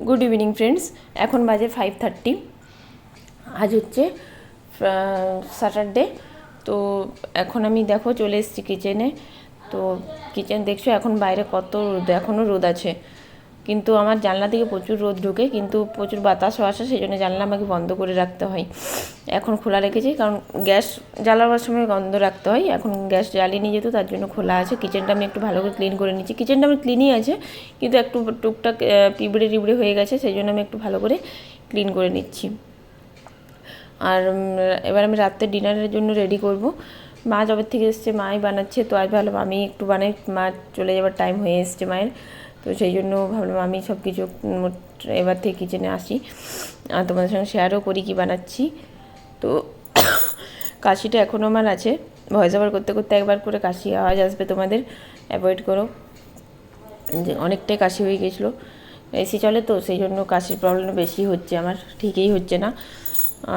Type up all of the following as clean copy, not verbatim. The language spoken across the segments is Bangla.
গুড ইভিনিং ফ্রেন্ডস, এখন বাজে 5:30। আজ হচ্ছে স্যাটারডে। তো এখন আমি দেখো চলে এসেছি কিচেনে। তো কিচেন দেখছো এখন বাইরে কত রোদ, এখনও রোদ আছে, কিন্তু আমার জানলা থেকে প্রচুর রোদ ঢোকে, কিন্তু প্রচুর বাতাসও আসে, সেই জন্য জানলা আমাকে বন্ধ করে রাখতে হয়। এখন খোলা রেখেছি কারণ গ্যাস জ্বালাবার সময় বন্ধ রাখতে হয়। এখন গ্যাস জ্বালিয়ে যেত, তার জন্য খোলা আছে। কিচেনটা আমি একটু ভালো করে ক্লিন করে নিচ্ছি। কিচেনটা আমার ক্লিনই আছে, কিন্তু একটু টুকটাক পিঁপড়ে টিবড়ে হয়ে গেছে, সেই জন্য আমি একটু ভালো করে ক্লিন করে নিচ্ছি। আর এবার আমি রাত্রে ডিনারের জন্য রেডি করব। মা যবে থেকে এসছে মাই বানাচ্ছে, তো আজ ভাবলাম আমি একটু বানাই। মা চলে যাবার টাইম হয়ে এসছে মায়ের, তো সেই জন্য ভাবলাম আমি সব কিছু এবার থেকে কিচেনে আসি আর তোমাদের সঙ্গে শেয়ারও করি কী বানাচ্ছি। তো কাশিটা এখনও আমার আছে, ভয়েস ওভার করতে করতে একবার করে কাশি আওয়াজ আসবে, তোমাদের অ্যাভয়েড করো। যে অনেকটাই কাশি হয়ে গেছিলো, এসি চলে তো সেই জন্য কাশির প্রবলেম বেশি হচ্ছে আমার, ঠিকই হচ্ছে না।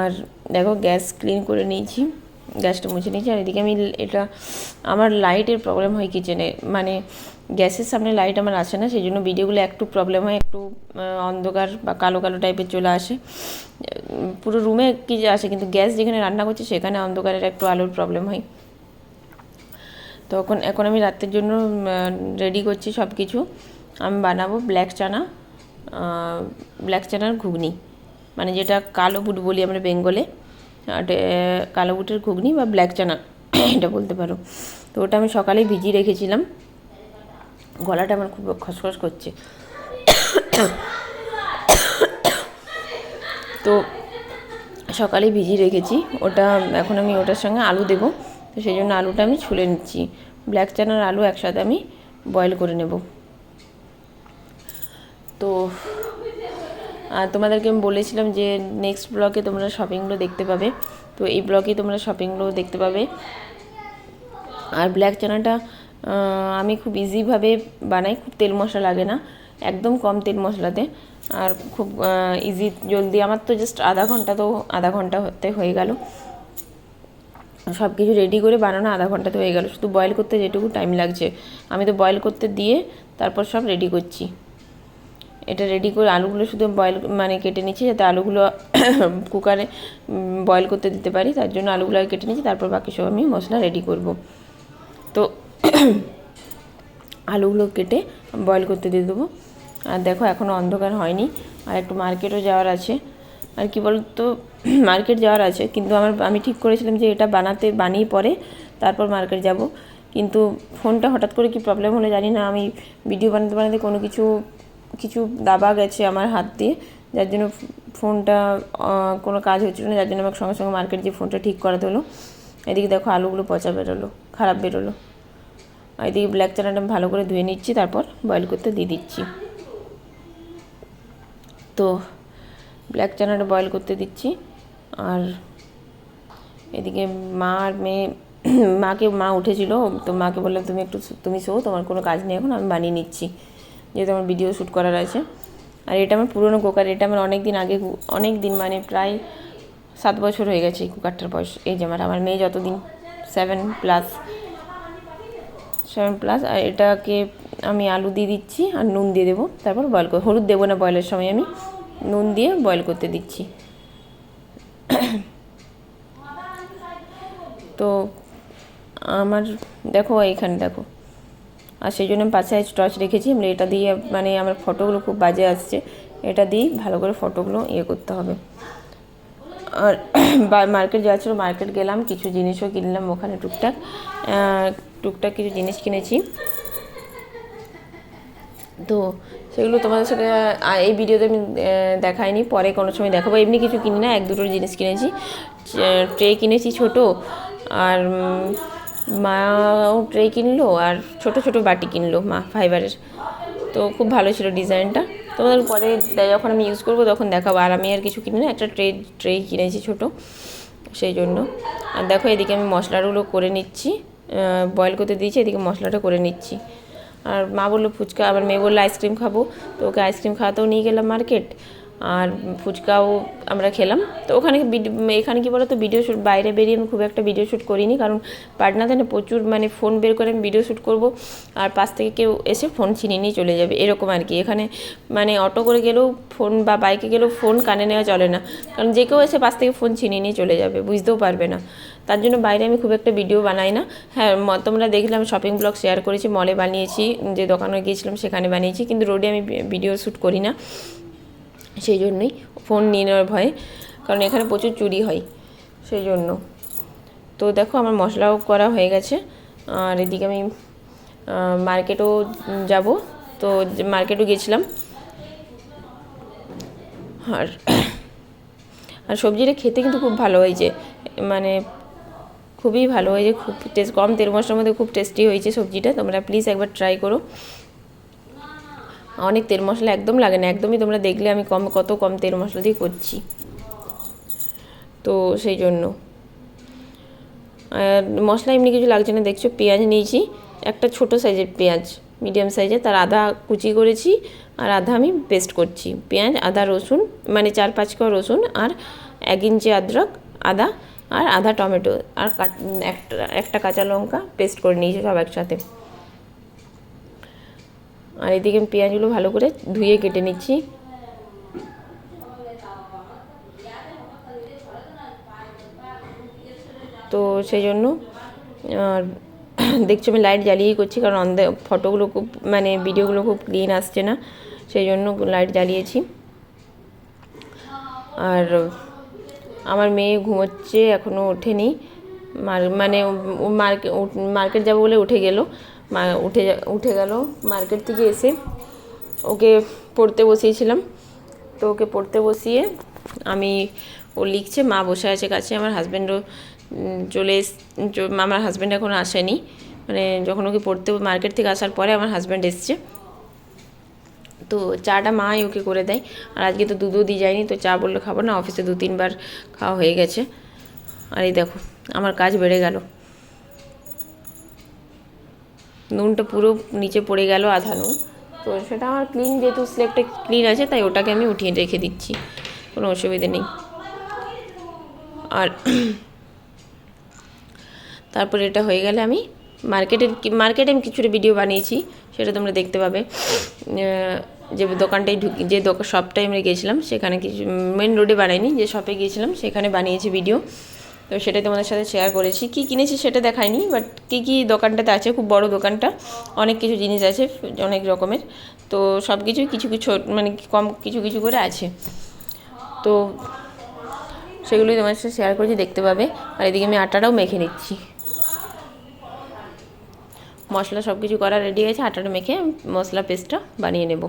আর দেখো গ্যাস ক্লিন করে নিয়েছি, গ্যাসটা মুছে নিয়েছি। আর এদিকে আমি এটা আমার লাইটের প্রবলেম হয় কিচেনে, মানে গ্যাসের সামনে লাইট আমার আসে না, সেই জন্য ভিডিওগুলো একটু প্রবলেম হয়, একটু অন্ধকার বা কালো কালো টাইপের চলে আসে। পুরো রুমে কি আসে, কিন্তু গ্যাস যেখানে রান্না করছি সেখানে অন্ধকারের একটু আলোর প্রবলেম হয়। তো এখন আমি রাতের জন্য রেডি করছি সব কিছু। আমি বানাবো ব্ল্যাক চানার ঘুগনি, মানে যেটা কালো বুট বলি আমরা বেঙ্গলে, কালো বুটের ঘুগনি বা ব্ল্যাক চানা এটা বলতে পারো। তো ওটা আমি সকালেই ভিজিয়ে রেখেছিলাম। গলাটা আমার খুব খসখস করছে। তো সকালেই ভিজিয়ে রেখেছি ওটা। এখন আমি ওটার সঙ্গে আলু দেবো, তো সেই জন্য আলুটা আমি ছুলে নিচ্ছি। ব্ল্যাক চানার আলু একসাথে আমি বয়েল করে নেব। তো তোমাদেরকে আমি বলেছিলাম যে নেক্সট ব্লগে তোমরা শপিংগুলো দেখতে পাবে, তো এই ব্লগে তোমরা শপিংগুলো দেখতে পাবে। আর ব্ল্যাক চানাটা আমি খুব ইজিভাবে বানাই, খুব তেল মশলা লাগে না, একদম কম তেল মশলাতে, আর খুব ইজি জলদি। আমার তো জাস্ট আধা ঘন্টা হতে হয়ে গেল। সব কিছু রেডি করে বানানো আধা ঘন্টাতে হয়ে গেল, শুধু বয়েল করতে যেটুকু টাইম লাগছে আমি তো বয়েল করতে দিয়ে তারপর সব রেডি করছি। এটা রেডি করে আলুগুলো শুধু বয়েল মানে কেটে নিচ্ছি, যাতে আলুগুলো কুকারে বয়েল করতে দিতে পারি, তার জন্য আলুগুলো কেটে নিচ্ছি। তারপর বাকি সব আমি মশলা রেডি করব। তো আলুগুলো কেটে বয়েল করতে দিয়ে দেবো। আর দেখো এখনও অন্ধকার হয়নি, আর একটু মার্কেটও যাওয়ার আছে। আর কি বলতো, মার্কেট যাওয়ার আছে, কিন্তু আমি ঠিক করেছিলাম যে এটা বানিয়ে পরে তারপর মার্কেট যাব, কিন্তু ফোনটা হঠাৎ করে কি প্রবলেম হলো জানি না, আমি ভিডিও বানাতে বানাতে কোনো কিছু দাবা গেছে আমার হাত দিয়ে, যার জন্য ফোনটা কোনো কাজ হচ্ছিলো না, যার জন্য আমাকে সঙ্গে সঙ্গে মার্কেট গিয়ে ফোনটা ঠিক করাতে হলো। এদিকে দেখো আলুগুলো পচা বেরোলো, খারাপ বেরোলো। আর এদিকে ব্ল্যাক চানাটা আমি ভালো করে ধুয়ে নিচ্ছি, তারপর বয়েল করতে দিয়ে দিচ্ছি। তো ব্ল্যাক চানাটা বয়েল করতে দিচ্ছি। আর এদিকে মা আর মেয়ে, মা উঠেছিল, তো মাকে বললাম তুমি শো, তোমার কোনো কাজ নেই এখন, আমি বানিয়ে নিচ্ছি, যেহেতু আমার ভিডিও শ্যুট করার আছে। আর এটা আমার পুরনো কুকার, এটা আমার অনেক দিন মানে প্রায় 7 বছর হয়ে গেছে এই কুকারটার বয়স। এই যে আমার মেয়ে যতদিন 7+। আর এটাকে আমি আলু দিয়ে দিচ্ছি আর নুন দিয়ে দেবো, তারপর বয়েল করে, হলুদ দেবো না বয়েলের সময়, আমি নুন দিয়ে বয়েল করতে দিচ্ছি। তো আমার দেখো এইখানে দেখো, আর সেই জন্য আমি 5 সাইজ টর্চ রেখেছি। আমরা এটা দিয়ে মানে আমার ফটোগুলো খুব বাজে আসছে, এটা দিয়েই ভালো করে ফটোগুলো করতে হবে। আর মার্কেট যাওয়া ছিল, মার্কেট গেলাম, কিছু জিনিসও কিনলাম ওখানে, টুকটাক কিছু জিনিস কিনেছি। তো সেগুলো তোমাদের সাথে এই ভিডিওতে আমি দেখাইনি, পরে কোনো সময় দেখাবো। এমনি কিছু কিনি না, 1-2টো জিনিস কিনেছি। ট্রে কিনেছি ছোট, আর মাও ট্রে কিনলো, আর ছোট ছোট বাটি কিনলো মা, ফাইবারের। তো খুব ভালো ছিল ডিজাইনটা, তোমাদের পরে যখন আমি ইউজ করবো তখন দেখাবো। আর আমি আর কিছু কিনি না, একটা ট্রে কিনেছি ছোট, সেই জন্য। আর দেখো এদিকে আমি মশলাগুলো করে নিচ্ছি, বয়েল করতে দিয়েছি, এদিকে মশলাটা করে নিচ্ছি। আর মা বললো ফুচকা, আবার মেয়ে বললো আইসক্রিম খাবো, তো ওকে আইসক্রিম খাওয়াতেও নিয়ে গেলাম মার্কেট। আর ফুচকাও আমরা খেলাম। তো ওখানে এখানে কী বলো তো, ভিডিও শ্যুট বাইরে বেরিয়ে আমি খুব একটা ভিডিও শ্যুট করিনি, কারণ পাটনাতে না প্রচুর মানে ফোন বের করে আমি ভিডিও শ্যুট করব আর পাশ থেকে কেউ এসে ফোন ছিনিয়ে নিয়ে চলে যাবে, এরকম আর কি। এখানে মানে অটো করে গেলেও ফোন বা বাইকে গেলেও ফোন কানে নেওয়া চলে না, কারণ যে কেউ এসে পাশ থেকে ফোন ছিনিয়ে নিয়ে চলে যাবে, বুঝতেও পারবে না। তার জন্য বাইরে আমি খুব একটা ভিডিও বানাই না। হ্যাঁ, তোমরা দেখলাম শপিং ব্লগ শেয়ার করেছি, মলে বানিয়েছি, যে দোকানে গিয়েছিলাম সেখানে বানিয়েছি, কিন্তু রোডে আমি ভিডিও শ্যুট করি না, সেই জন্যই ফোন নিয়ে নেওয়ার ভয়ে, কারণ এখানে প্রচুর চুরি হয় সেই জন্য। তো দেখো আমার মশলাও করা হয়ে গেছে, আর এদিকে আমি মার্কেটও যাব, তো মার্কেটও গেছিলাম। আর আর সবজিটা খেতে কিন্তু খুব ভালো হয়েছে, মানে খুবই ভালো হয়েছে, খুব কম তেল মশলার মধ্যে খুব টেস্টি হয়েছে সবজিটা। তোমরা প্লিজ একবার ট্রাই করো। অনেক তেল মশলা একদম লাগে না, একদমই, তোমরা দেখলে আমি কত কম তেল মশলা দিয়ে করছি, তো সেই জন্য। আর মশলা এমনি কিছু লাগছে না। দেখছো পেঁয়াজ নিয়েছি, একটা ছোট সাইজের পেঁয়াজ, মিডিয়াম সাইজের, তার আধা কুচি করেছি আর আধা আমি পেস্ট করছি। পেঁয়াজ, আদা, রসুন, মানে 4-5 কোয়া রসুন, আর 1 ইঞ্চি আদা, আর আধা টমেটো, আর একটা কাঁচা লঙ্কা পেস্ট করে নিয়েছি সব একসাথে। আর এদিকে আমি পেঁয়াজগুলো ভালো করে ধুয়ে কেটে নিচ্ছি। তো সেই জন্য আর দেখছো আমি লাইট জ্বালিয়েই করছি, কারণ ফটোগুলো খুব মানে ভিডিওগুলো খুব ক্লিন আসছে না, সেই জন্য লাইট জ্বালিয়েছি। আর আমার মেয়ে ঘুমোচ্ছে, এখনও ওঠেনি, মানে মার্কেট যাবো বলে উঠে গেল, উঠে গেল মার্কেট থেকে এসে। ওকে পড়তে বসিয়েছিলাম, তো ওকে পড়তে বসিয়ে ও লিখছে, মা বসে আছে কাছে। আমার হাজব্যান্ডও আমার হাজব্যান্ড এখনও আসেনি, মানে যখন ওকে পড়তে মার্কেট থেকে আসার পরে আমার হাজব্যান্ড এসছে। তো চাটা মাই ওকে করে দেয়, আর আজকে তো দুধও দিয়ে যায়নি, তো চা বললে খাবো না, অফিসে 2-3 বার খাওয়া হয়ে গেছে। আর এই দেখো আমার কাজ বেড়ে গেল, নুনটা পুরো নিচে পড়ে গেল, আধা নুন। তো সেটা আমার ক্লিন, যেহেতু স্লেটটা ক্লিন আছে, তাই ওটাকে আমি উঠিয়ে রেখে দিচ্ছি, কোনো অসুবিধে নেই। আর তারপরে এটা হয়ে গেলে আমি মার্কেটে আমি কিছুটা ভিডিও বানিয়েছি, সেটা তোমরা দেখতে পাবে। যে দোকানটায় যে শপটায় আমরা গিয়েছিলাম, সেখানে কিছু মেন রোডে বানাইনি, যে শপে গিয়েছিলাম সেখানে বানিয়েছি ভিডিও, তো সেটাই তোমাদের সাথে শেয়ার করেছি। কি কিনেছি সেটা দেখাইনি, বাট কী দোকানটাতে আছে, খুব বড় দোকানটা, অনেক কিছু জিনিস আছে অনেক রকমের, তো সব কিছুই কিছু মানে কম কিছু করে আছে, তো সেগুলোই তোমার সাথে শেয়ার করেছি, দেখতে পাবে। আর এদিকে আমি আটাটাও মেখে নিচ্ছি, মশলা সব কিছু করা রেডি হয়েছে, আটাটা মেখে মশলা পেস্টটা বানিয়ে নেব।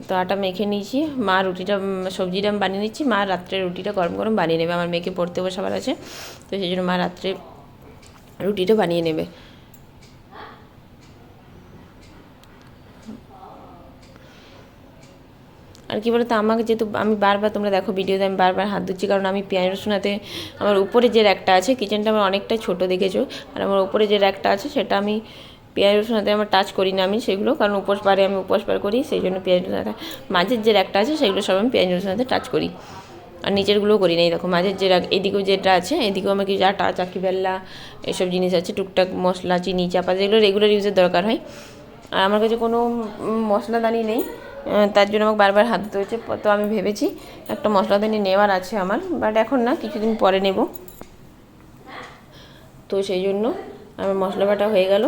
তো আটা মেখে নিয়েছি, মা সবজিটা আমি বানিয়ে নিচ্ছি, মা রাত্রে রুটিটা গরম গরম বানিয়ে নেবে, আমার মেয়েকে পড়তে বসাবার আছে, তো সেই জন্য মা রাত্রে রুটিটা বানিয়ে নেবে। আর কি বলতো, আমাকে যেহেতু আমি বারবার, তোমরা দেখো ভিডিওতে আমি বারবার হাত ধুচ্ছি, কারণ আমি পেঁয়াজ রসুনাতে আমার উপরে যে র্যাকটা আছে, কিচেনটা আমার অনেকটাই ছোটো দেখেছো, আর আমার উপরে যে র্যাকটা আছে সেটা আমি পেঁয়াজ রসুনাতে আমার টাচ করি না আমি সেগুলো, কারণ আমি উপোস পার করি, সেই জন্য পেঁয়াজ রসুনাতে মাঝের যে র্যাকটা আছে সেগুলো সব আমি পেঁয়াজ রসুনাতে টাচ করি, আর নিচেরগুলোও করি না। এই দেখো মাঝের যে র্যাক, এদিকেও যেটা আছে, এদিকেও আমার কি আটা, চাকি বেল্লা, এসব জিনিস আছে, টুকটাক মশলা, চিনি, চাপা, যেগুলো রেগুলার ইউজের দরকার হয়। আর আমার কাছে কোনো মশলাদানি নেই, তার জন্য আমাকে বারবার হাত ধুতে হচ্ছে। তো আমি ভেবেছি একটা মশলাদানি নেওয়ার আছে আমার, বাট এখন না, কিছুদিন পরে নেব। তো সেই জন্য আমার মশলা বাটা হয়ে গেল,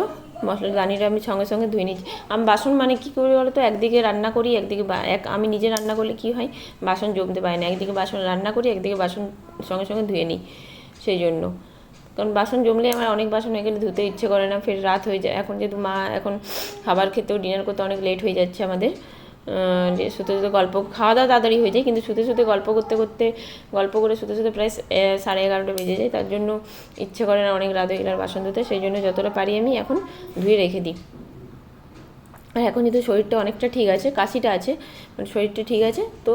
মশলাদানিটা আমি সঙ্গে সঙ্গে ধুয়ে নিচ্ছি। আমি বাসন মানে কী করি বলো তো, একদিকে রান্না করি, একদিকে আমি নিজে রান্না করলে কী হয়, বাসন জমতে পারে না, একদিকে বাসন রান্না করি, একদিকে বাসন সঙ্গে সঙ্গে ধুয়ে নিই, সেই জন্য। কারণ বাসন জমলে আমার অনেক বাসন হয়ে গেলে ধুতে ইচ্ছে করে না, ফের রাত হয়ে যায়। এখন যেহেতু মা এখন খাবার খেতেও, ডিনার করতে অনেক লেট হয়ে যাচ্ছে আমাদের, যে শুতে খাওয়া দাওয়া তাড়াতাড়ি হয়ে যায়, কিন্তু শুতে গল্প করে শুতে প্রায় 11:30 বেজে যায়, তার জন্য ইচ্ছে করে না অনেক রাত হয়ে গেলে বাসন ধুতে, সেই জন্য যতটা পারি আমি এখন ধুয়ে রেখে দিই। আর এখন যেহেতু শরীরটা অনেকটা ঠিক আছে, কাশিটা আছে, মানে শরীরটা ঠিক আছে, তো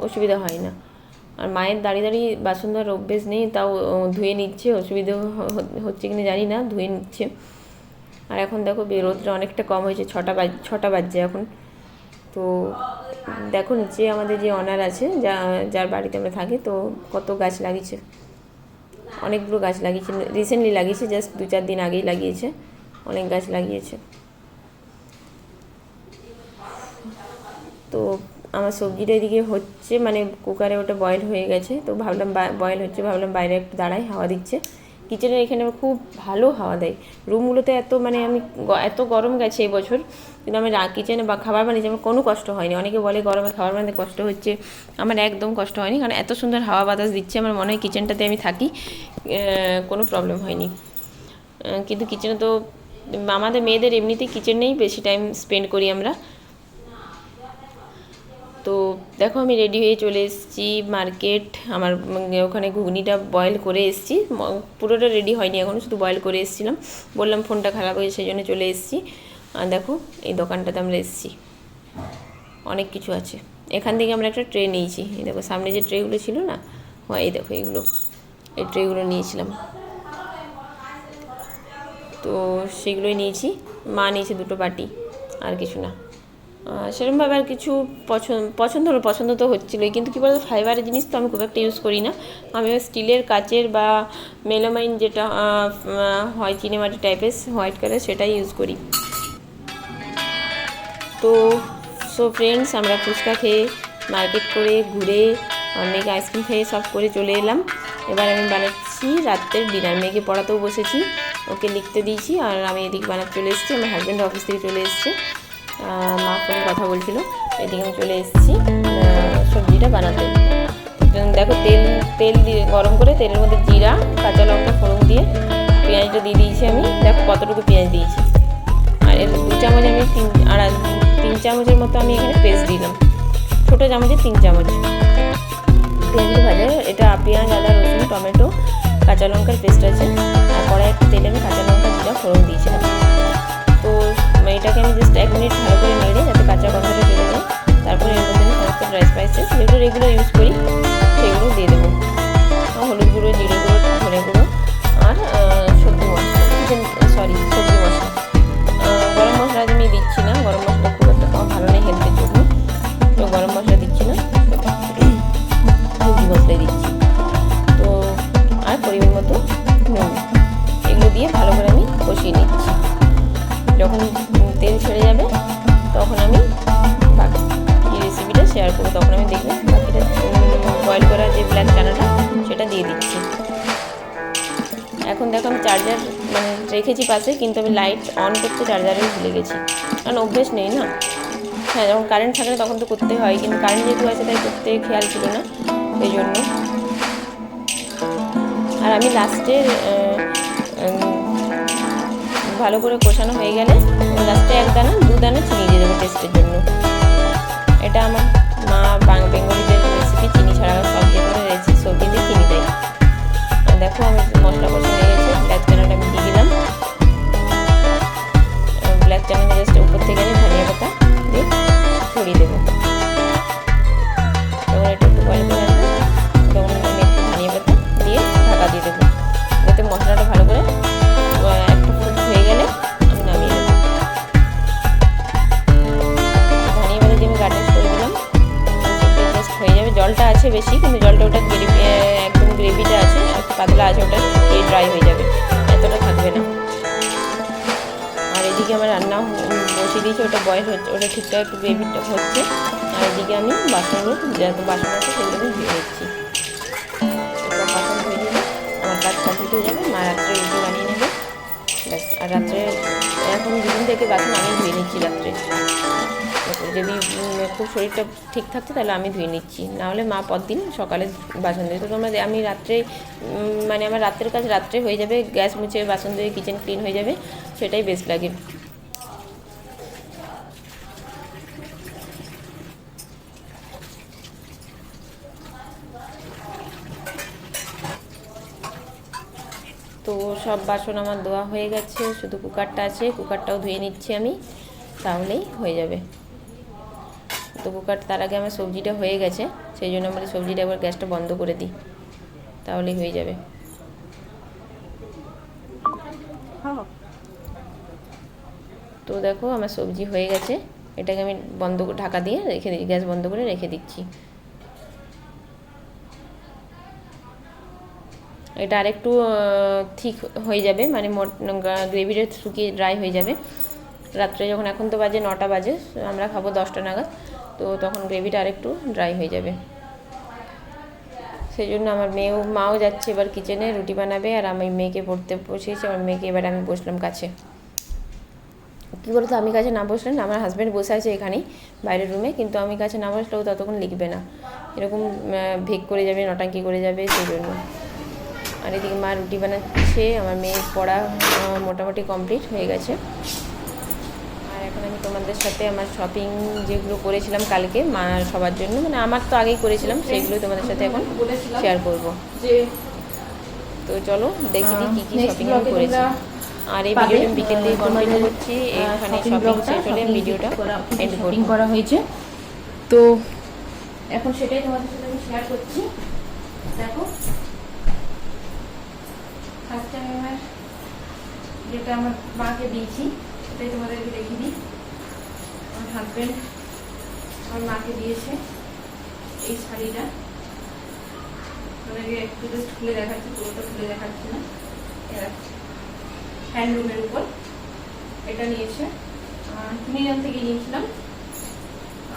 অসুবিধা হয় না। আর মায়ের দাঁড়িয়ে বাসন ধোয়ার অভ্যেস নেই, তাও ধুয়ে নিচ্ছে, অসুবিধা হচ্ছে কিনা জানি না, ধুয়ে নিচ্ছে। আর এখন দেখো রোদটা অনেকটা কম হয়েছে, 6টা বাজছে এখন। তো দেখো নিচে আমাদের যে অনার আছে, যার বাড়িতে আমরা থাকি, তো কত গাছ লাগিয়েছে, অনেকগুলো গাছ লাগিয়েছে, রিসেন্টলি লাগিয়েছে, জাস্ট 2-4 দিন আগেই লাগিয়েছে, অনেক গাছ লাগিয়েছে। তো আমার সবজিটা এদিকে হচ্ছে, মানে কুকারে ওটা বয়েল হয়ে গেছে, তো ভাবলাম বয়েল হচ্ছে, ভাবলাম বাইরে একটু দাঁড়াই, হাওয়া দিচ্ছে। কিচেনের এখানে খুব ভালো হাওয়া দেয়, রুমগুলোতে এত মানে আমি এত গরম গেছে এই বছর, কিন্তু আমি কিচেনে বা খাবার বানিয়েছি, আমার কোনো কষ্ট হয়নি। অনেকে বলে গরমে খাবার বানাতে কষ্ট হচ্ছে, আমার একদম কষ্ট হয়নি, কারণ এত সুন্দর হাওয়া বাতাস দিচ্ছে, আমার মনে হয় কিচেনটাতে আমি থাকি, কোনো প্রবলেম হয়নি। কিন্তু কিচেনে তো আমাদের মেয়েদের এমনিতেই কিচেনেই বেশি টাইম স্পেন্ড করি আমরা। তো দেখো আমি রেডি হয়ে চলে এসেছি মার্কেট, আমার ওখানে ঘুগনিটা বয়েল করে এসেছি, পুরোটা রেডি হয়নি এখনও, শুধু বয়েল করে এসেছিলাম, বললাম ফোনটা খারাপ হয়েছে সেই জন্য চলে এসেছি। আর দেখো এই দোকানটাতে আমরা এসেছি, অনেক কিছু আছে। এখান থেকে আমরা একটা ট্রে নিয়েছি, এই দেখো সামনে যে ট্রেগুলো ছিল না, হয় এই দেখো এইগুলো, এই ট্রেগুলো নিয়েছিলাম, তো সেগুলোই নিয়েছি। মা নিয়েছে 2টো বাটি, আর কিছু না। সেরকমভাবে আর কিছু পছন্দ তো হচ্ছিলোই, কিন্তু কী বলতো ফাইবারের জিনিস তো আমি খুব একটা ইউজ করি না, আমি স্টিলের, কাচের বা মেলামাইন যেটা হয় চিনেমাটি টাইপের হোয়াইট কালার, সেটাই ইউজ করি। তো ফ্রেন্ডস, আমরা ফুচকা খেয়ে, মার্কেট করে, ঘুরে, মেয়েকে আইসক্রিম খেয়ে সব করে চলে এলাম। এবার আমি বানাচ্ছি রাত্রের ডিনার, মেয়েকে পড়াতেও বসেছি, ওকে লিখতে দিয়েছি, আর আমি এদিকে বানাতে চলে এসেছি। আমার হাজব্যান্ড অফিস থেকে চলে এসেছে, মা ফোনে কথা বলছিল, এদিকে আমি চলে এসেছি সবজিটা বানাতে। দেখো তেল দিয়ে গরম করে, তেলের মধ্যে জিরা, কাঁচা লঙ্কা ফোড়ন দিয়ে পেঁয়াজটা দিয়ে দিয়েছি আমি, দেখো কতটুকু পেঁয়াজ দিয়েছি, আর এর 2 চামচ আমি 3 চামচের মতো আমি এখানে পেস্ট দিলাম, ছোটো চামচে 3 চামচ পেঁয়াজগুলো ভাজা। এটা পেঁয়াজ, আদা, রসুন, টমেটো, কাঁচা লঙ্কার পেস্ট আছে, আর কড়াই একটা তেলে আমি কাঁচা লঙ্কা, জিরা, ফোড়ন দিয়েছিলাম। তো এটাকে আমি জাস্ট 1 মিনিট ভালো করে নেড়ে, যাতে কাঁচা গন্ধটা চলে যায়, তারপরে এর মধ্যে আমি সমস্ত ড্রাই স্পাইসেস যেগুলো রেগুলার ইউজ করি সেগুলো দিয়ে দেবো, হলুদ গুঁড়ো, জিরে গুঁড়ো, ধনে গুঁড়ো, আর সবজি মশলা। গরম মশলা আমি দিচ্ছি না, গরম মশলা খুব একটা খাওয়া ভালো নেই হেলথের জন্য, তো গরম মশলা দিচ্ছি না, সবজি মশলাই দিচ্ছি। তো আর পরিমাণ মতো নুন, এগুলো দিয়ে ভালো করে আমি কষিয়ে নিচ্ছি। যখন তেল ছেড়ে যাবে তখন আমি বাকি রেসিপিটা শেয়ার করবো, তখন আমি দেখবো বাকিটা বয়েল করা যে ব্ল্যাক চানাটা সেটা দিয়ে দিচ্ছি। এখন দেখো আমি চার্জার মানে রেখেছি পাশে, কিন্তু আমি লাইট অন করতে চার্জারেও ভুলে গেছি, কারণ অভ্যেস নেই না। হ্যাঁ, যখন কারেন্ট থাকে না তখন তো করতে হয়, কিন্তু কারেন্ট যেহেতু আছে তাই করতে খেয়াল ছিল না, এই জন্য। আর আমি লাস্টে ভালো করে কষানো হয়ে গেলে লাস্টে 1 দানা 2 দানা চিনি দিয়ে দেবো টেস্টের জন্য। এটা আমার মা বেঙ্গলিদের রেসিপি, চিনি ছাড়া সব যে কোনো রেসিপি সবজিতে চিনি দেয়। আর দেখো আমি মশলা কষা হয়ে গেছে, ব্ল্যাক চানাটা আমি দিয়ে দিলাম, ব্ল্যাক চানাটা জাস্ট উপর থেকে আমি ধনিয়া পাতা দিয়ে ছড়িয়ে দেবো। যখন এটা একটু বয়েল করে আসবে তখন আমি একটু ধনিয়া পাতা দিয়ে ঢাকা দিয়ে দেবো, যাতে মশলাটা ভালো করে একটা ফুট হয়ে গেলে আমি নামিয়ে দেবো। ধনিয়া পাতা দিয়ে আমি গার্নিশ করে দিলাম, জাস্ট হয়ে যাবে। জলটা আছে বেশি, কিন্তু জলটা ওটা একদম গ্রেভিটা আছে, একটু পাতলা আছে, ওটা শুকিয়ে ড্রাই হয়ে যাবে, এতটা থাকবে না। আর এদিকে আমার রান্না বসিয়ে দিয়েছি, ওটা বয়েল হচ্ছে, ওটা ঠিকঠাক একটু গ্রেভিটা হচ্ছে, আর এদিকে আমি বাসনগুলো যত বাসন আছে সেগুলো আমি ধুয়ে নিচ্ছি। সব বাসন ধুয়ে দিলে আমার কাজ কমপ্লিট হয়ে যাবে, মা রাত্রে রুটি বানিয়ে নেবে ব্যাস। আর রাত্রে এখন 2 দিন থেকে বাসন আমি ধুয়ে নিচ্ছি রাত্রে, যদি খুব শরীরটা ঠিক থাকছে তাহলে আমি ধুয়ে নিচ্ছি, নাহলে মা পরদিন সকালে বাসন ধুয়ে। তো তোমরা আমি রাত্রে মানে আমার রাত্রের কাজ রাত্রে হয়ে যাবে, গ্যাস মুছে বাসন ধুয়ে কিচেন ক্লিন হয়ে যাবে, সেটাই বেস্ট লাগে। তো সব বাসন আমার ধোয়া হয়ে গেছে, শুধু কুকারটা আছে, কুকারটাও ধুয়ে নিচ্ছি আমি, তাহলেই হয়ে যাবে। তো কুকার তার আগে আমার সবজিটা হয়ে গেছে, সেই জন্য আমরা সবজিটা একবার গ্যাসটা বন্ধ করে দিই, তাহলেই হয়ে যাবে। তো দেখো আমার সবজি হয়ে গেছে, এটাকে আমি ঢাকা দিয়ে রেখে দিই, গ্যাস বন্ধ করে রেখে দিচ্ছি। এটা আরেকটু ঠিক হয়ে যাবে, মানে গ্রেভিটা শুকিয়ে ড্রাই হয়ে যাবে রাত্রে যখন, এখন তো বাজে 9টা বাজে, আমরা খাবো 10টা নাগাদ, তো তখন গ্রেভিটা আরেকটু ড্রাই হয়ে যাবে। সেই জন্য আমার মাও যাচ্ছে এবার কিচেনে, রুটি বানাবে, আর আমি মেয়েকে পড়তে বসিয়েছি। আমার মেয়েকে এবার আমি বসলাম কাছে। কী বলতো, আমি কাছে না বসলে না, আমার হাজব্যান্ড বসে আছে এখানেই বাইরের রুমে, কিন্তু আমি কাছে না বসলেও ততক্ষণ লিখবে না, এরকম ভেগ করে যাবে, নটাঙ্কি করে যাবে, সেই জন্য। আর এদিকে মা রুটি বানাচ্ছে, আমার মেয়ের পড়া মোটামুটি কমপ্লিট হয়ে গেছে। আর এখন আমি তোমাদের সাথে আমার শপিং যেগুলো করেছিলাম কালকে মা সবার জন্য, মানে আমার তো আগেই করেছিলাম, সেইগুলো তোমাদের সাথে এখন শেয়ার করবো। তো চলো দেখি দিই কী কী শপিং আমি করেছি। আর এই ভিডিওটা আমি বিকেল থেকে কন্টিনিউ করছি, এখানে শপিং শেষ হলে ভিডিওটা এন্ড শপিং করা হয়েছে, তো এখন সেটাই তোমাদের সাথে আমি শেয়ার করছি। দেখো ফার্স্টে আমি আমার যেটা আমার মাকে দিয়েছি সেটাই তোমাদেরকে দেখিয়ে দিই। আমার হাজব্যান্ড আমার মাকে দিয়েছে এই শাড়িটা, তোমাদেরকে একটু জাস্ট খুলে দেখাচ্ছি, পুরোটা খুলে দেখাচ্ছি না। হ্যান্ডলুমের উপর এটা নিয়েছে, মিনিয়াম থেকে নিয়েছিলাম।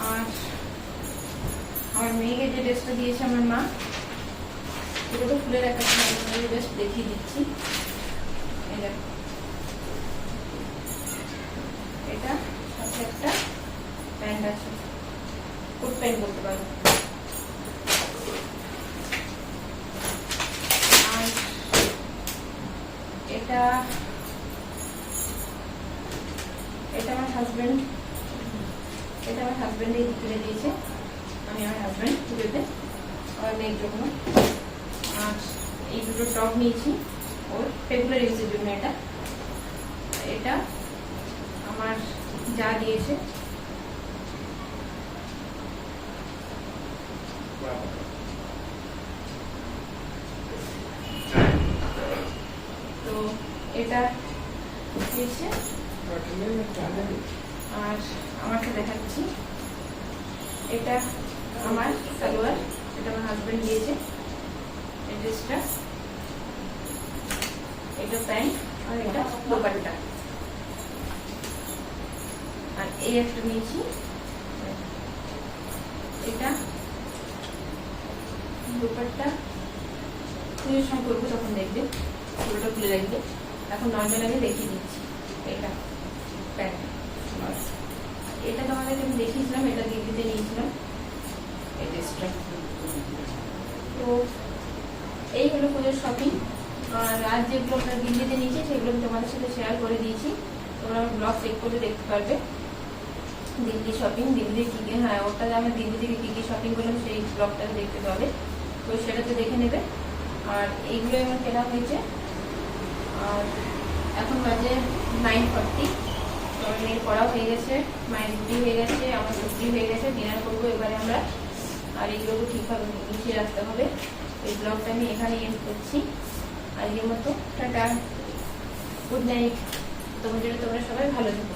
আর আমার মেয়েকে যে ড্রেসটা দিয়েছে আমার মা, এটা তো খুলে দেখাচ্ছি না, আপনাদের জাস্ট দেখিয়ে দিচ্ছি। এটা সাথে একটা প্যান্ট আছে, কোট প্যান্ট বলতে পারো। আর এটা আমার হাজব্যান্ড, এটা আমার হাজব্যান্ডে তুলে দিয়েছে, আমি আমার হাজব্যান্ড পুজোতে আমার মেয়ের জন্য। আর এই দুটো টপ নিয়েছি ওর রেগুলার ইউজের জন্য। এটা আমার যা দিয়েছে, তো এটা দিয়েছে। আর আমাকে দেখাচ্ছি, এটা আমার সালোয়ার, এটা আমার হাজব্যান্ড দিয়েছে এই ড্রেসটা। এটা প্যান্ট আর এটা দোপাট্টা। আর এই একটা নিয়েছি, এটা দোপাট্টা। পুজোর সময় করবো তখন দেখবে, পুরোটা খুলে রাখবে, এখন নর্মাল আগে দেখিয়ে দিচ্ছি। এটা প্যান্ট, এটা তোমাদেরকে আমি দেখিয়েছিলাম, এটা দিল্লিতে নিয়েছিলাম এই ড্রেসটা। তো এই হলো পুজোর শপিং। আর আজ যেগুলো আমরা দিল্লিতে নিয়েছি সেগুলো আমি তোমাদের সাথে শেয়ার করে দিয়েছি, তোমরা আমার ব্লগ চেক করে দেখতে পারবে। দিল্লি শপিং, দিল্লি কী কী, হ্যাঁ ওটা আমি দিল্লি থেকে কী কী শপিং করলাম সেই ব্লগটা দেখতে পাবে, তো সেটাতে দেখে নেবে। আর এইগুলো আমার কেনা হয়েছে। আর এখন বাজে 9:40, আমার মেয়ের পড়া হয়ে গেছে, মায়ের রুটি হয়ে গেছে, আমার সবজি হয়ে গেছে, ডিনার করবো এবারে আমরা। আর এইগুলোকে ঠিকভাবে গুছিয়ে রাখতে হবে। এই ব্লগটা আমি এখানে এন্ড করছি আজকের মতো। টাটা, গুড নাইট, তোমরা সবাই ভালো থাকো।